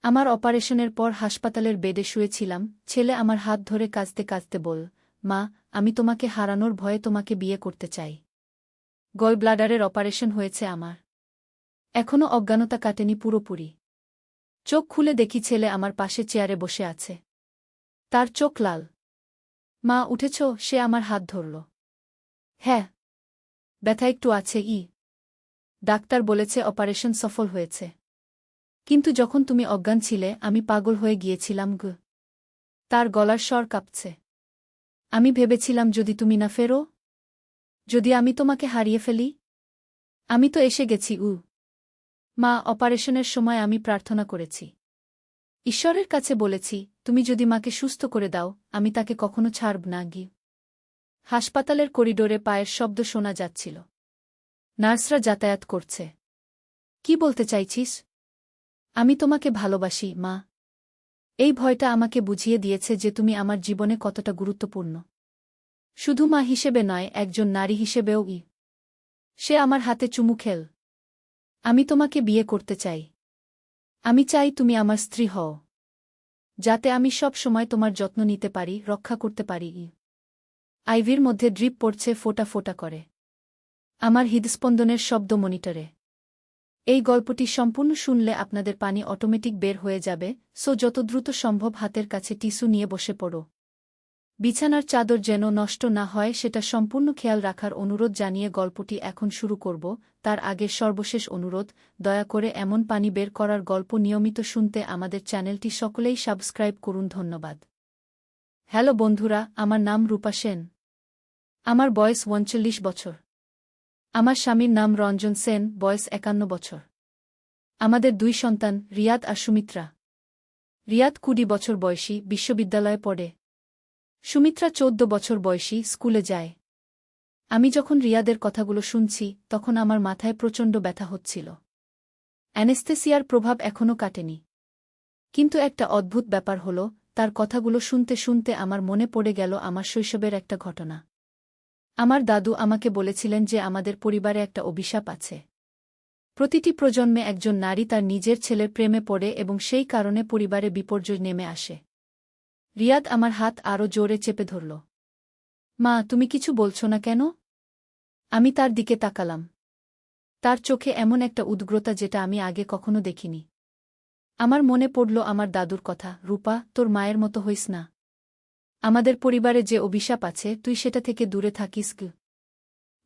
আমার অপারেশনের পর হাসপাতালের বেডে শুয়েছিলাম, ছেলে আমার হাত ধরে কাঁদতে কাঁদতে বল, মা, আমি তোমাকে হারানোর ভয়ে তোমাকে বিয়ে করতে চাই। গলব্লাডারের অপারেশন হয়েছে আমার। এখনও অজ্ঞানতা কাটেনি পুরোপুরি। চোখ খুলে দেখি ছেলে আমার পাশে চেয়ারে বসে আছে। তার চোখ লাল। মা, উঠেছ? সে আমার হাত ধরল। হ্যাঁ। ব্যথা একটু আছে। ডাক্তার বলেছে অপারেশন সফল হয়েছে। কিন্তু যখন তুমি অজ্ঞান ছিলে আমি পাগল হয়ে গিয়েছিলাম। তার গলার স্বর কাঁপছে। আমি ভেবেছিলাম যদি তুমি না ফেরো, যদি আমি তোমাকে হারিয়ে ফেলি। আমি তো এসে গেছি। মা, অপারেশনের সময় আমি প্রার্থনা করেছি। ঈশ্বরের কাছে বলেছি, তুমি যদি মাকে সুস্থ করে দাও, আমি তাকে কখনো ছাড়ব না। হাসপাতালের করিডোরে পায়ের শব্দ শোনা যাচ্ছিল। নার্সরা যাতায়াত করছে। কি বলতে চাইছিস? আমি তোমাকে ভালোবাসি, মা। এই ভয়টা আমাকে বুঝিয়ে দিয়েছে যে তুমি আমার জীবনে কতটা গুরুত্বপূর্ণ। শুধু মা হিসেবে নয়, একজন নারী হিসেবেও। সে আমার হাতে চুমু খেল। আমি তোমাকে বিয়ে করতে চাই। আমি চাই তুমি আমার স্ত্রী হও, যাতে আমি সব সময় তোমার যত্ন নিতে পারি, রক্ষা করতে পারি। আইভির মধ্যে ড্রিপ পড়ছে ফোঁটা ফোঁটা করে। আমার হৃদস্পন্দনের শব্দ মনিটরে। এই গল্পটি সম্পূর্ণ শুনলে আপনাদের পানি অটোমেটিক বের হয়ে যাবে, সো যত দ্রুত সম্ভব হাতের কাছে টিস্যু নিয়ে বসে পড়ো। বিছানার চাদর যেন নষ্ট না হয় সেটা সম্পূর্ণ খেয়াল রাখার অনুরোধ জানিয়ে গল্পটি এখন শুরু করব। তার আগে সর্বশেষ অনুরোধ, দয়া করে এমন পানি বের করার গল্প নিয়মিত শুনতে আমাদের চ্যানেলটি সকলেই সাবস্ক্রাইব করুন। ধন্যবাদ। হ্যালো বন্ধুরা, আমার নাম রূপা সেন। আমার বয়স 39 বছর। আমার স্বামীর নাম রঞ্জন সেন, বয়স 51 বছর। আমাদের 2 সন্তান, রিয়াদ আর সুমিত্রা। রিয়াদ 20 বছর বয়সী, বিশ্ববিদ্যালয়ে পড়ে। সুমিত্রা 14 বছর বয়সী, স্কুলে যায়। আমি যখন রিয়াদের কথাগুলো শুনছি তখন আমার মাথায় প্রচণ্ড ব্যথা হচ্ছিল। অ্যানেস্থেসিয়ার প্রভাব এখনও কাটেনি। কিন্তু একটা অদ্ভুত ব্যাপার হল, তার কথাগুলো শুনতে শুনতে আমার মনে পড়ে গেল আমার শৈশবের একটা ঘটনা। আমার দাদু আমাকে বলেছিলেন যে আমাদের পরিবারে একটা অভিশাপ আছে। প্রতিটি প্রজন্মে একজন নারী তার নিজের ছেলের প্রেমে পড়ে এবং সেই কারণে পরিবারে বিপর্যয় নেমে আসে। রিয়াদ আমার হাত আরও জোরে চেপে ধরল। মা, তুমি কিছু বলছো না কেন? আমি তার দিকে তাকালাম। তার চোখে এমন একটা উদ্গ্রতা যেটা আমি আগে কখনো দেখিনি। আমার মনে পড়ল আমার দাদুর কথা, রূপা, তোর মায়ের মতো হইস না। আমাদের পরিবারে যে অভিশাপ আছে তুই সেটা থেকে দূরে থাকিস।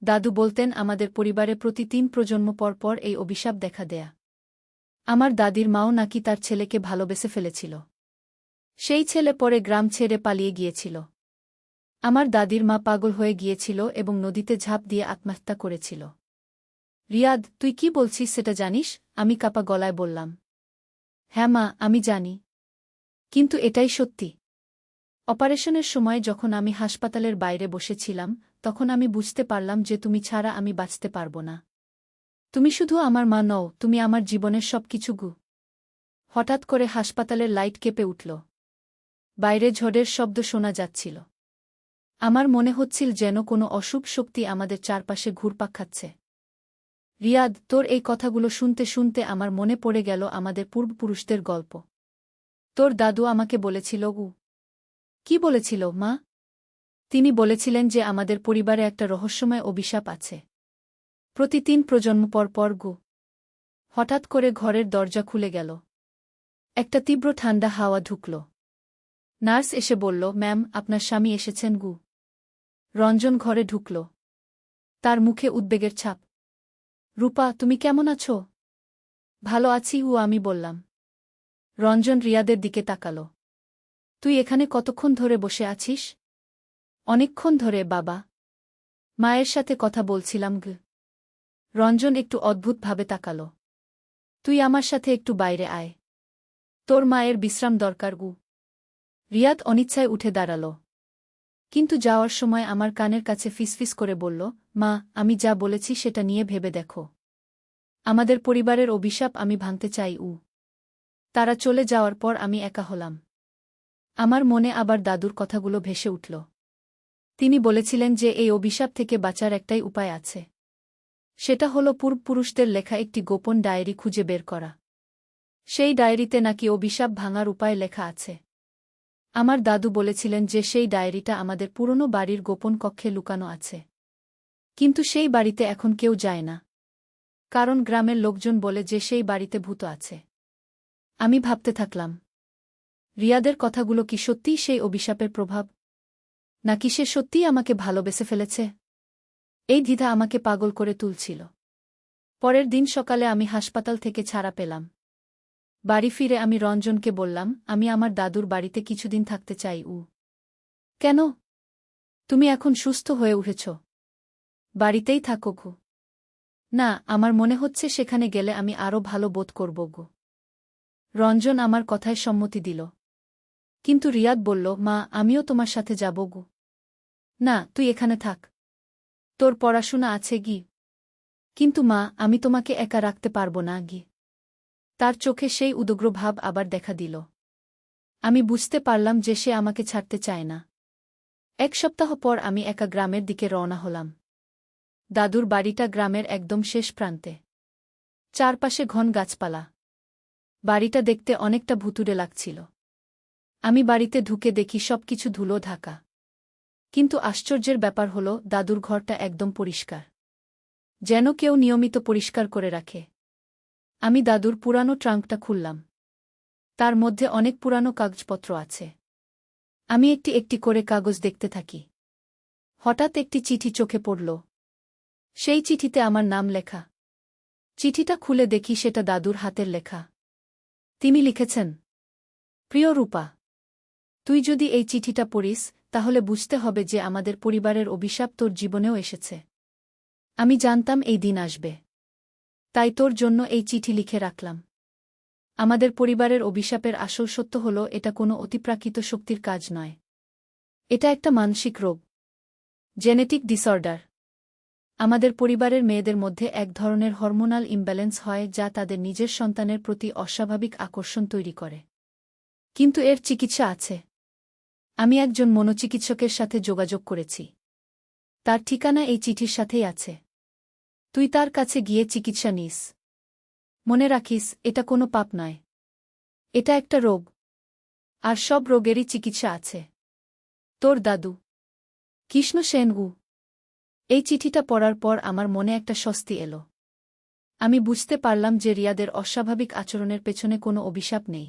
দাদু বলতেন আমাদের পরিবারে প্রতি 3 প্রজন্ম পর পর এই অভিশাপ দেখা দেয়া। আমার দাদির মাও নাকি তার ছেলেকে ভালোবেসে ফেলেছিল। সেই ছেলে পরে গ্রাম ছেড়ে পালিয়ে গিয়েছিল। আমার দাদির মা পাগল হয়ে গিয়েছিল এবং নদীতে ঝাঁপ দিয়ে আত্মহত্যা করেছিল। রিয়াদ, তুই কি বলছিস সেটা জানিস? আমি কাঁপা গলায় বললাম। হ্যাঁ মা, আমি জানি। কিন্তু এটাই সত্যি। অপারেশনের সময় যখন আমি হাসপাতালের বাইরে বসেছিলাম তখন আমি বুঝতে পারলাম যে তুমি ছাড়া আমি বাঁচতে পারব না। তুমি শুধু আমার মা নও, তুমি আমার জীবনের সবকিছু। হঠাৎ করে হাসপাতালের লাইট কেঁপে উঠল। বাইরে ঝড়ের শব্দ শোনা যাচ্ছিল। আমার মনে হচ্ছিল যেন কোনো অশুভ শক্তি আমাদের চারপাশে ঘুরপাক খাচ্ছে। রিয়াদ, তোর এই কথাগুলো শুনতে শুনতে আমার মনে পড়ে গেল আমাদের পূর্বপুরুষদের গল্প। তোর দাদু আমাকে বলেছিল। কি বলেছিল, মা? তিনি বলেছিলেন যে আমাদের পরিবারে একটা রহস্যময় অভিশাপ আছে। প্রতি 3 প্রজন্ম পর পর। হঠাৎ করে ঘরের দরজা খুলে গেল। একটা তীব্র ঠান্ডা হাওয়া ঢুকল। নার্স এসে বলল, ম্যাম, আপনার স্বামী এসেছেন। রঞ্জন ঘরে ঢুকল। তার মুখে উদ্বেগের ছাপ। রূপা, তুমি কেমন আছো? ভালো আছি, আমি বললাম। রঞ্জন রিয়াদের দিকে তাকাল। তুই এখানে কতক্ষণ ধরে বসে আছিস? অনেকক্ষণ ধরে, বাবা। মায়ের সাথে কথা বলছিলাম। রঞ্জন একটু অদ্ভুতভাবে তাকাল। তুই আমার সাথে একটু বাইরে আয়। তোর মায়ের বিশ্রাম দরকার। রিয়াদ অনিচ্ছায় উঠে দাঁড়াল। কিন্তু যাওয়ার সময় আমার কানের কাছে ফিসফিস করে বলল, মা, আমি যা বলেছি সেটা নিয়ে ভেবে দেখো। আমাদের পরিবারের অভিশাপ আমি ভাঙতে চাই। তারা চলে যাওয়ার পর আমি একা হলাম। আমার মনে আবার দাদুর কথাগুলো ভেসে উঠল। তিনি বলেছিলেন যে এই অভিশাপ থেকে বাঁচার একটাই উপায় আছে। সেটা হলো পূর্বপুরুষদের লেখা একটি গোপন ডায়েরি খুঁজে বের করা। সেই ডায়েরিতে নাকি অভিশাপ ভাঙার উপায় লেখা আছে। আমার দাদু বলেছিলেন যে সেই ডায়েরিটা আমাদের পুরনো বাড়ির গোপন কক্ষে লুকানো আছে। কিন্তু সেই বাড়িতে এখন কেউ যায় না, কারণ গ্রামের লোকজন বলে যে সেই বাড়িতে ভূত আছে। আমি ভাবতে থাকলাম, রিয়াদের কথাগুলো কি সত্যিই সেই অভিশাপের প্রভাব, নাকি সে সত্যিই আমাকে ভালোবেসে ফেলেছে? এই দ্বিধা আমাকে পাগল করে তুলছিল। পরের দিন সকালে আমি হাসপাতাল থেকে ছাড়া পেলাম। বাড়ি ফিরে আমি রঞ্জনকে বললাম, আমি আমার দাদুর বাড়িতে কিছুদিন থাকতে চাই। কেন? তুমি এখন সুস্থ হয়ে উঠেছ, বাড়িতেই থাকো গো। না, আমার মনে হচ্ছে সেখানে গেলে আমি আরও ভালো বোধ করব গো। রঞ্জন আমার কথায় সম্মতি দিল। কিন্তু রিয়াদ বলল, মা, আমিও তোমার সাথে যাব গো। না, তুই এখানে থাক, তোর পড়াশোনা আছে গি। কিন্তু মা, আমি তোমাকে একা রাখতে পারব না গি। তার চোখে সেই উদগ্র ভাব আবার দেখা দিল। আমি বুঝতে পারলাম যে সে আমাকে ছাড়তে চায় না। এক সপ্তাহ পর আমি একা গ্রামের দিকে রওনা হলাম। দাদুর বাড়িটা গ্রামের একদম শেষ প্রান্তে। চারপাশে ঘন গাছপালা। বাড়িটা দেখতে অনেকটা ভুতুড়ে লাগছিল। আমি বাড়িতে ঢুকে দেখি সবকিছু ধুলো ঢাকা। কিন্তু আশ্চর্যের ব্যাপার হল, দাদুর ঘরটা একদম পরিষ্কার, যেন কেউ নিয়মিত পরিষ্কার করে রাখে। আমি দাদুর পুরানো ট্রাঙ্কটা খুললাম। তার মধ্যে অনেক পুরানো কাগজপত্র আছে। আমি একটি একটি করে কাগজ দেখতে থাকি। হঠাৎ একটি চিঠি চোখে পড়ল। সেই চিঠিতে আমার নাম লেখা। চিঠিটা খুলে দেখি সেটা দাদুর হাতের লেখা। তিনি লিখেছেন, প্রিয় রূপা, তুই যদি এই চিঠিটা পড়িস তাহলে বুঝতে হবে যে আমাদের পরিবারের অভিশাপ তোর জীবনেও এসেছে। আমি জানতাম এই দিন আসবে, তাই তোর জন্য এই চিঠি লিখে রাখলাম। আমাদের পরিবারের অভিশাপের আসল সত্য হল, এটা কোনো অতিপ্রাকৃত শক্তির কাজ নয়। এটা একটা মানসিক রোগ, জেনেটিক ডিসঅর্ডার। আমাদের পরিবারের মেয়েদের মধ্যে এক ধরনের হরমোনাল ইমব্যালেন্স হয় যা তাদের নিজের সন্তানের প্রতি অস্বাভাবিক আকর্ষণ তৈরি করে। কিন্তু এর চিকিৎসা আছে। আমি একজন মনোচিকিৎসকের সাথে যোগাযোগ করেছি। তার ঠিকানা এই চিঠির সাথেই আছে। তুই তার কাছে গিয়ে চিকিৎসা নিস। মনে রাখিস, এটা কোনো পাপ নয়, এটা একটা রোগ, আর সব রোগেরই চিকিৎসা আছে। তোর দাদু, কৃষ্ণ সেনগু। এই চিঠিটা পড়ার পর আমার মনে একটা স্বস্তি এলো। আমি বুঝতে পারলাম যে রিয়াদের অস্বাভাবিক আচরণের পেছনে কোনো অভিশাপ নেই।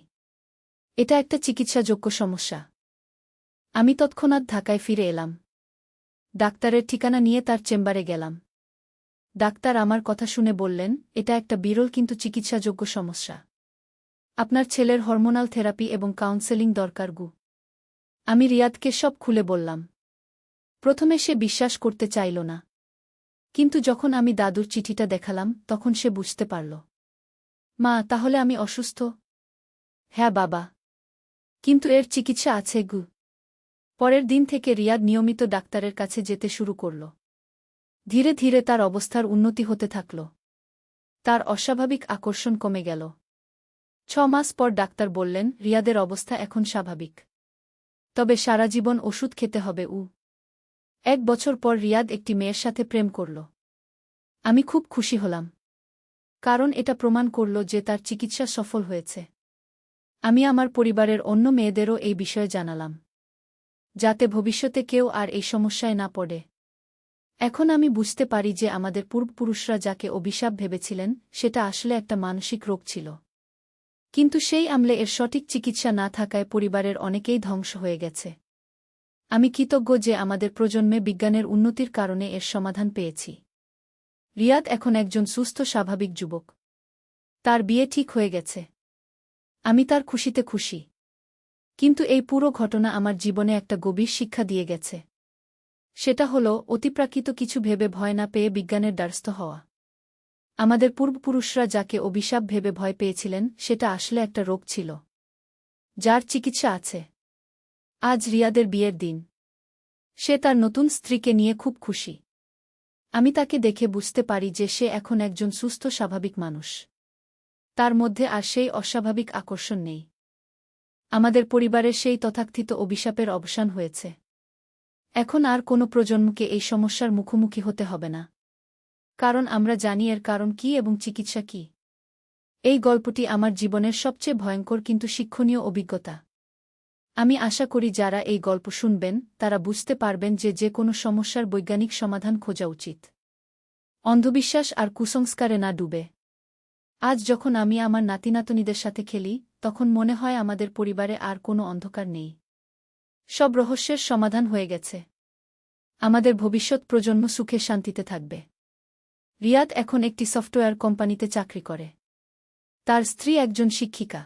এটা একটা চিকিৎসাযোগ্য সমস্যা। আমি তৎক্ষণাৎ ঢাকায় ফিরে এলাম। ডাক্তারের ঠিকানা নিয়ে তার চেম্বারে গেলাম। ডাক্তার আমার কথা শুনে বললেন, এটা একটা বিরল কিন্তু চিকিৎসাযোগ্য সমস্যা। আপনার ছেলের হরমোনাল থেরাপি এবং কাউন্সেলিং দরকার গু। আমি রিয়াদকে সব খুলে বললাম। প্রথমে সে বিশ্বাস করতে চাইল না, কিন্তু যখন আমি দাদুর চিঠিটা দেখালাম তখন সে বুঝতে পারল। মা, তাহলে আমি অসুস্থ? হ্যাঁ বাবা, কিন্তু এর চিকিৎসা আছে গু। পরের দিন থেকে রিয়াদ নিয়মিত ডাক্তারের কাছে যেতে শুরু করল। ধীরে ধীরে তার অবস্থার উন্নতি হতে থাকল। তার অস্বাভাবিক আকর্ষণ কমে গেল। 6 মাস পর ডাক্তার বললেন, রিয়াদের অবস্থা এখন স্বাভাবিক, তবে সারা জীবন ওষুধ খেতে হবে। 1 বছর পর রিয়াদ একটি মেয়ের সাথে প্রেম করল। আমি খুব খুশি হলাম, কারণ এটা প্রমাণ করল যে তার চিকিৎসা সফল হয়েছে। আমি আমার পরিবারের অন্য মেয়েদেরও এই বিষয়ে জানালাম, যাতে ভবিষ্যতে কেউ আর এই সমস্যায় না পড়ে। এখন আমি বুঝতে পারি যে আমাদের পূর্বপুরুষরা যাকে অভিশাপ ভেবেছিলেন সেটা আসলে একটা মানসিক রোগ ছিল। কিন্তু সেই আমলে এর সঠিক চিকিৎসা না থাকায় পরিবারের অনেকেই ধ্বংস হয়ে গেছে। আমি কৃতজ্ঞ যে আমাদের প্রজন্মে বিজ্ঞানের উন্নতির কারণে এর সমাধান পেয়েছি। রিয়াদ এখন একজন সুস্থ স্বাভাবিক যুবক। তার বিয়ে ঠিক হয়ে গেছে। আমি তার খুশিতে খুশি। কিন্তু এই পুরো ঘটনা আমার জীবনে একটা গভীর শিক্ষা দিয়ে গেছে। সেটা হল, অতিপ্রাকৃত কিছু ভেবে ভয় না পেয়ে বিজ্ঞানের দ্বারস্থ হওয়া। আমাদের পূর্বপুরুষরা যাকে অভিশাপ ভেবে ভয় পেয়েছিলেন সেটা আসলে একটা রোগ ছিল, যার চিকিৎসা আছে। আজ রিয়াদের বিয়ের দিন। সে তার নতুন স্ত্রীকে নিয়ে খুব খুশি। আমি তাকে দেখে বুঝতে পারি যে সে এখন একজন সুস্থ স্বাভাবিক মানুষ। তার মধ্যে আর সেই অস্বাভাবিক আকর্ষণ নেই। আমাদের পরিবারের সেই তথাকথিত অভিশাপের অবসান হয়েছে। এখন আর কোনো প্রজন্মকে এই সমস্যার মুখোমুখি হতে হবে না, কারণ আমরা জানি এর কারণ কী এবং চিকিৎসা কী। এই গল্পটি আমার জীবনের সবচেয়ে ভয়ঙ্কর কিন্তু শিক্ষণীয় অভিজ্ঞতা। আমি আশা করি যারা এই গল্প শুনবেন তারা বুঝতে পারবেন যে যে কোনো সমস্যার বৈজ্ঞানিক সমাধান খোঁজা উচিত, অন্ধবিশ্বাস আর কুসংস্কারে না ডুবে। আজ যখন আমি আমার নাতিনাতনীদের সাথে খেলি, তখন মনে হয় আমাদের পরিবারে আর কোনো অন্ধকার নেই। সব রহস্যের সমাধান হয়ে গেছে। আমাদের ভবিষ্যৎ প্রজন্ম সুখে শান্তিতে থাকবে। রিয়াদ এখন একটি সফটওয়্যার কোম্পানিতে চাকরি করে। তার স্ত্রী একজন শিক্ষিকা।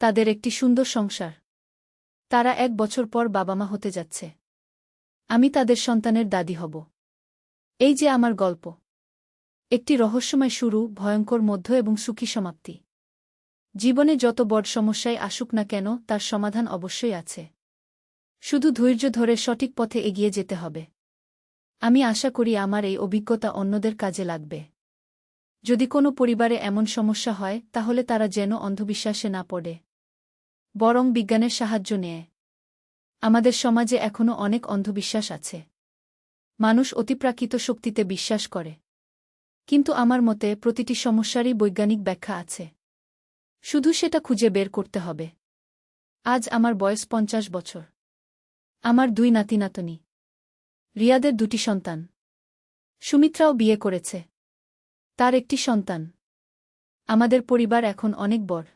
তাদের একটি সুন্দর সংসার। তারা 1 বছর পর বাবা-মা হতে যাচ্ছে। আমি তাদের সন্তানের দাদি হব। এই যে আমার গল্প। একটি রহস্যময় শুরু, ভয়ঙ্কর মধ্য এবং সুখী সমাপ্তি। জীবনে যত বড় সমস্যাই আসুক না কেন, তার সমাধান অবশ্যই আছে। শুধু ধৈর্য ধরে সঠিক পথে এগিয়ে যেতে হবে। আমি আশা করি আমার এই অভিজ্ঞতা অন্যদের কাজে লাগবে। যদি কোনো পরিবারে এমন সমস্যা হয়, তাহলে তারা যেন অন্ধবিশ্বাসে না পড়ে, বরং বিজ্ঞানের সাহায্য নেয়। আমাদের সমাজে এখনও অনেক অন্ধবিশ্বাস আছে। মানুষ অতিপ্রাকৃত শক্তিতে বিশ্বাস করে। কিন্তু আমার মতে প্রতিটি সমস্যারই বৈজ্ঞানিক ব্যাখ্যা আছে। শুধু সেটা খুঁজে বের করতে হবে। আজ আমার বয়স 50 বছর। আমার 2 নাতি-নাতনী। রিয়াদের 2টি সন্তান। সুমিত্রাও বিয়ে করেছে। তার একটি সন্তান। আমাদের পরিবার এখন অনেক বড়।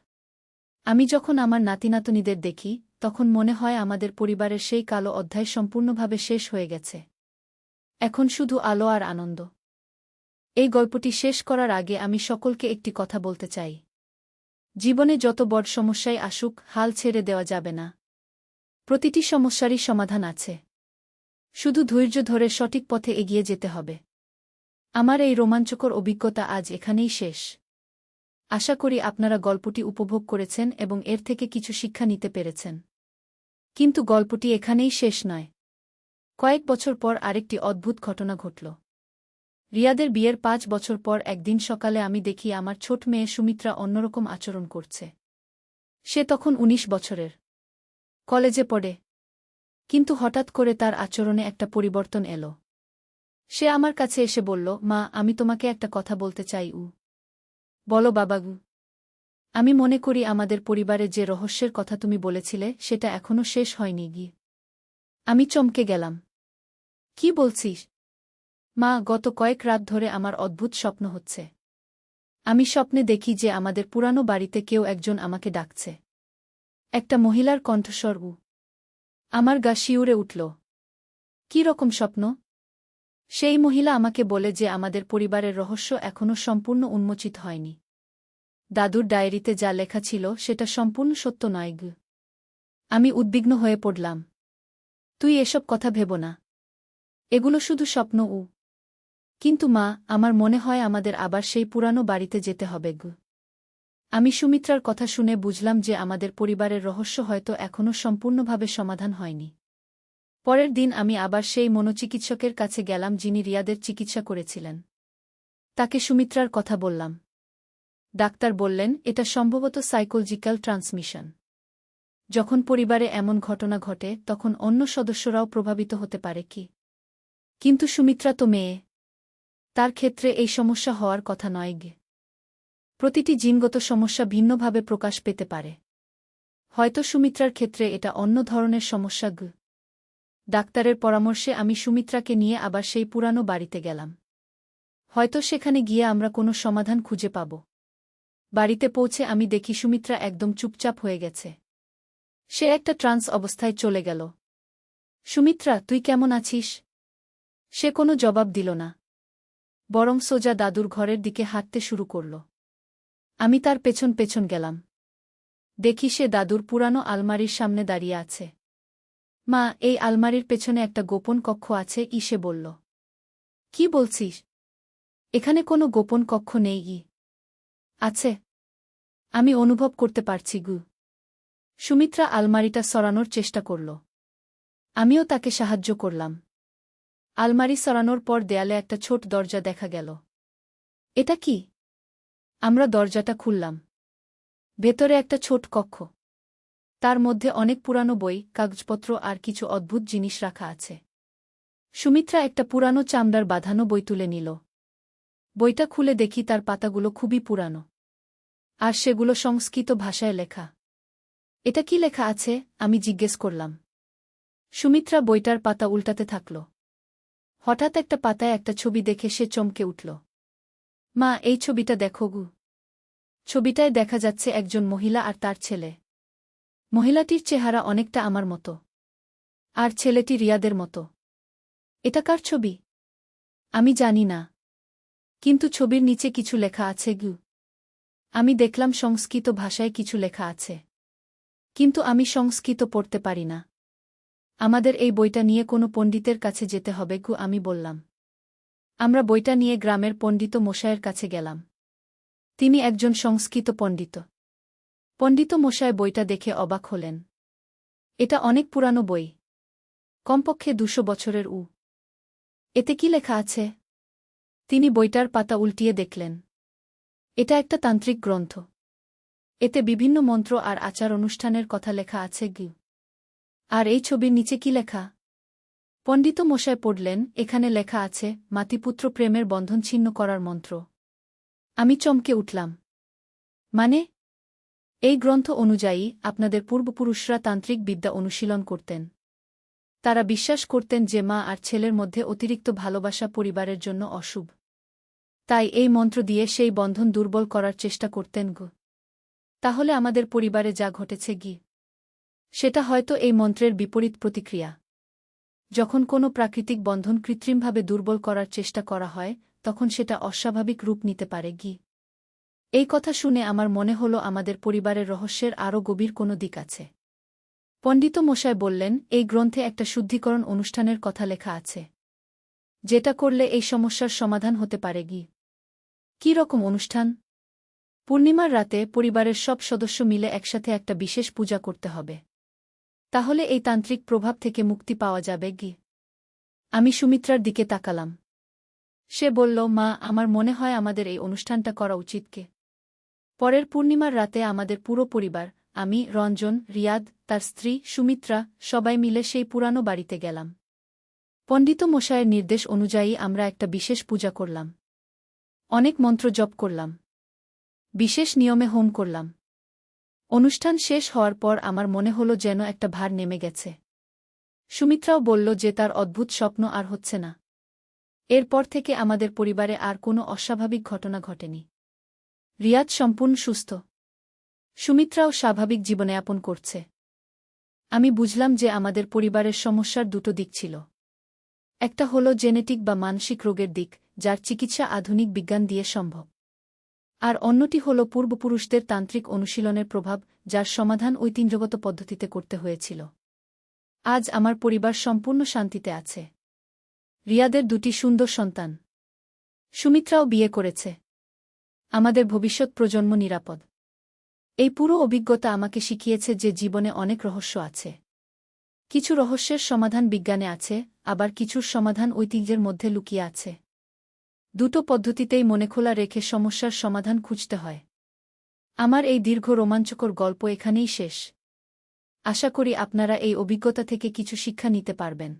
আমি যখন আমার নাতি-নাতনীদের দেখি, তখন মনে হয় আমাদের পরিবারের সেই কালো অধ্যায় সম্পূর্ণভাবে শেষ হয়ে গেছে। এখন শুধু আলো আর আনন্দ। এই গল্পটি শেষ করার আগে আমি সকলকে একটি কথা বলতে চাই। জীবনে যত বড় সমস্যাই আসুক, হাল ছেড়ে দেওয়া যাবে না। প্রতিটি সমস্যারই সমাধান আছে। শুধু ধৈর্য ধরে সঠিক পথে এগিয়ে যেতে হবে। আমার এই রোমাঞ্চকর অভিজ্ঞতা আজ এখানেই শেষ। আশা করি আপনারা গল্পটি উপভোগ করেছেন এবং এর থেকে কিছু শিক্ষা নিতে পেরেছেন। কিন্তু গল্পটি এখানেই শেষ নয়। কয়েক বছর পর আরেকটি অদ্ভুত ঘটনা ঘটল। রিয়াদের বিয়ের 5 বছর পর একদিন সকালে আমি দেখি আমার ছোট মেয়ে সুমিত্রা অন্যরকম আচরণ করছে। সে তখন 19 বছরের। কলেজে পড়ে। কিন্তু হঠাৎ করে তার আচরণে একটা পরিবর্তন এলো। সে আমার কাছে এসে বলল, মা, আমি তোমাকে একটা কথা বলতে চাই। বলো বাবাগু। আমি মনে করি আমাদের পরিবারে যে রহস্যের কথা তুমি বলেছিলে সেটা এখনো শেষ হয়নি গি। আমি চমকে গেলাম। কি বলছিস? মা, গত কয়েক রাত ধরে আমার অদ্ভুত স্বপ্ন হচ্ছে। আমি স্বপ্নে দেখি যে আমাদের পুরানো বাড়িতে কেউ একজন আমাকে ডাকছে। একটা মহিলার কণ্ঠস্বর। আমার গা শিউরে উঠল। কী রকম স্বপ্ন? সেই মহিলা আমাকে বলে যে আমাদের পরিবারের রহস্য এখনো সম্পূর্ণ উন্মোচিত হয়নি। দাদুর ডায়েরিতে যা লেখা ছিল সেটা সম্পূর্ণ সত্য নয় গু। আমি উদ্বিগ্ন হয়ে পড়লাম। তুই এসব কথা ভেবো না। এগুলো শুধু স্বপ্ন। কিন্তু মা, আমার মনে হয় আমাদের আবার সেই পুরানো বাড়িতে যেতে হবে গু। আমি সুমিত্রার কথা শুনে বুঝলাম যে আমাদের পরিবারের রহস্য হয়তো এখনো সম্পূর্ণভাবে সমাধান হয়নি। পরের দিন আমি আবার সেই মনোচিকিৎসকের কাছে গেলাম যিনি রিয়াদের চিকিৎসা করেছিলেন। তাকে সুমিত্রার কথা বললাম। ডাক্তার বললেন, এটা সম্ভবত সাইকোলজিক্যাল ট্রান্সমিশন। যখন পরিবারে এমন ঘটনা ঘটে তখন অন্য সদস্যরাও প্রভাবিত হতে পারে কি? কিন্তু সুমিত্রা তো মেয়ে। তার ক্ষেত্রে এই সমস্যা হওয়ার কথা নয় গে। প্রতিটি জিনগত সমস্যা ভিন্নভাবে প্রকাশ পেতে পারে। হয়তো সুমিত্রার ক্ষেত্রে এটা অন্য ধরনের সমস্যা গ। ডাক্তারের পরামর্শে আমি সুমিত্রাকে নিয়ে আবার সেই পুরানো বাড়িতে গেলাম। হয়তো সেখানে গিয়ে আমরা কোনো সমাধান খুঁজে পাব। বাড়িতে পৌঁছে আমি দেখি সুমিত্রা একদম চুপচাপ হয়ে গেছে। সে একটা ট্রান্স অবস্থায় চলে গেল। সুমিত্রা, তুই কেমন আছিস? সে কোনো জবাব দিল না। বরং সোজা দাদুর ঘরের দিকে হাঁটতে শুরু করল। আমি তার পেছন পেছন গেলাম। দেখি সে দাদুর পুরানো আলমারির সামনে দাঁড়িয়ে আছে। মা, এই আলমারির পেছনে একটা গোপন কক্ষ আছে, সে বলল। কি বলছিস? এখানে কোনো গোপন কক্ষ নেই। আছে। আমি অনুভব করতে পারছি গু। সুমিত্রা আলমারিটা সরানোর চেষ্টা করল। আমিও তাকে সাহায্য করলাম। আলমারি সরানোর পর দেয়ালে একটা ছোট দরজা দেখা গেল। এটা কি? আমরা দরজাটা খুললাম। ভেতরে একটা ছোট কক্ষ। তার মধ্যে অনেক পুরানো বই, কাগজপত্র আর কিছু অদ্ভুত জিনিস রাখা আছে। সুমিত্রা একটা পুরানো চামড়ার বাঁধানো বই তুলে নিল। বইটা খুলে দেখি তার পাতাগুলো খুবই পুরানো। আর সেগুলো সংস্কৃত ভাষায় লেখা। এটা কি লেখা আছে? আমি জিজ্ঞেস করলাম। সুমিত্রা বইটার পাতা উল্টাতে থাকল। হঠাৎ একটা পাতায় একটা ছবি দেখে সে চমকে উঠল। মা, এই ছবিটা দেখো গু। ছবিটায় দেখা যাচ্ছে একজন মহিলা আর তার ছেলে। মহিলাটির চেহারা অনেকটা আমার মতো। আর ছেলেটি রিয়াদের মতো। এটা কার ছবি? আমি জানি না। কিন্তু ছবির নিচে কিছু লেখা আছে গু। আমি দেখলাম সংস্কৃত ভাষায় কিছু লেখা আছে। কিন্তু আমি সংস্কৃত পড়তে পারি না। আমাদের এই বইটা নিয়ে কোনো পণ্ডিতের কাছে যেতে হবে গু, আমি বললাম। আমরা বইটা নিয়ে গ্রামের পণ্ডিত মশায়ের কাছে গেলাম। তিনি একজন সংস্কৃত পণ্ডিত। পণ্ডিত মশায় বইটা দেখে অবাক হলেন। এটা অনেক পুরানো বই। কমপক্ষে 200 বছরের। এতে কি লেখা আছে? তিনি বইটার পাতা উল্টিয়ে দেখলেন। এটা একটা তান্ত্রিক গ্রন্থ। এতে বিভিন্ন মন্ত্র আর আচার অনুষ্ঠানের কথা লেখা আছে গু। আর এই ছবির নিচে কি লেখা? পণ্ডিত মশায় পড়লেন, এখানে লেখা আছে মাতৃপুত্র প্রেমের বন্ধন ছিন্ন করার মন্ত্র। আমি চমকে উঠলাম। মানে? এই গ্রন্থ অনুযায়ী আপনাদের পূর্বপুরুষরা তান্ত্রিক বিদ্যা অনুশীলন করতেন। তারা বিশ্বাস করতেন যে মা আর ছেলের মধ্যে অতিরিক্ত ভালোবাসা পরিবারের জন্য অশুভ। তাই এই মন্ত্র দিয়ে সেই বন্ধন দুর্বল করার চেষ্টা করতেন গো। তাহলে আমাদের পরিবারে যা ঘটেছে গি, সেটা হয়তো এই মন্ত্রের বিপরীত প্রতিক্রিয়া। যখন কোনো প্রাকৃতিক বন্ধন কৃত্রিমভাবে দুর্বল করার চেষ্টা করা হয়, তখন সেটা অস্বাভাবিক রূপ নিতে পারে গি। এই কথা শুনে আমার মনে হল আমাদের পরিবারের রহস্যের আরও গভীর কোনো দিক আছে। পণ্ডিত মশাই বললেন, এই গ্রন্থে একটা শুদ্ধিকরণ অনুষ্ঠানের কথা লেখা আছে, যেটা করলে এই সমস্যার সমাধান হতে পারে গি। কী রকম অনুষ্ঠান? পূর্ণিমার রাতে পরিবারের সব সদস্য মিলে একসাথে একটা বিশেষ পূজা করতে হবে। তাহলে এই তান্ত্রিক প্রভাব থেকে মুক্তি পাওয়া যাবে গি। আমি সুমিত্রার দিকে তাকালাম। সে বলল, মা, আমার মনে হয় আমাদের এই অনুষ্ঠানটা করা উচিত কে। পরের পূর্ণিমার রাতে আমাদের পুরো পরিবার, আমি, রঞ্জন, রিয়াদ, তার স্ত্রী, সুমিত্রা, সবাই মিলে সেই পুরানো বাড়িতে গেলাম। পণ্ডিত মশায়ের নির্দেশ অনুযায়ী আমরা একটা বিশেষ পূজা করলাম। অনেক মন্ত্র জপ করলাম। বিশেষ নিয়মে হোম করলাম। অনুষ্ঠান শেষ হওয়ার পর আমার মনে হলো যেন একটা ভার নেমে গেছে। সুমিত্রাও বলল যে তার অদ্ভুত স্বপ্ন আর হচ্ছে না। এরপর থেকে আমাদের পরিবারে আর কোনো অস্বাভাবিক ঘটনা ঘটেনি। রিয়াদ সম্পূর্ণ সুস্থ। সুমিত্রাও স্বাভাবিক জীবনযাপন করছে। আমি বুঝলাম যে আমাদের পরিবারের সমস্যার দুটো দিক ছিল। একটা হলো জেনেটিক বা মানসিক রোগের দিক, যার চিকিৎসা আধুনিক বিজ্ঞান দিয়ে সম্ভব। আর অন্যটি হল পূর্বপুরুষদের তান্ত্রিক অনুশীলনের প্রভাব, যার সমাধান ঐতিহ্যগত পদ্ধতিতে করতে হয়েছিল। আজ আমার পরিবার সম্পূর্ণ শান্তিতে আছে। রিয়াদের 2টি সুন্দর সন্তান। সুমিত্রাও বিয়ে করেছে। আমাদের ভবিষ্যৎ প্রজন্ম নিরাপদ। এই পুরো অভিজ্ঞতা আমাকে শিখিয়েছে যে জীবনে অনেক রহস্য আছে। কিছু রহস্যের সমাধান বিজ্ঞানে আছে, আবার কিছুর সমাধান ঐতিহ্যের মধ্যে লুকিয়ে আছে। দুটো পদ্ধতিতেই মনে খোলা রেখে সমস্যার সমাধান খুঁজতে হয়। আমার এই দীর্ঘ রোমাঞ্চকর গল্প এখানেই শেষ। আশা করি আপনারা এই অভিজ্ঞতা থেকে কিছু শিক্ষা নিতে পারবেন।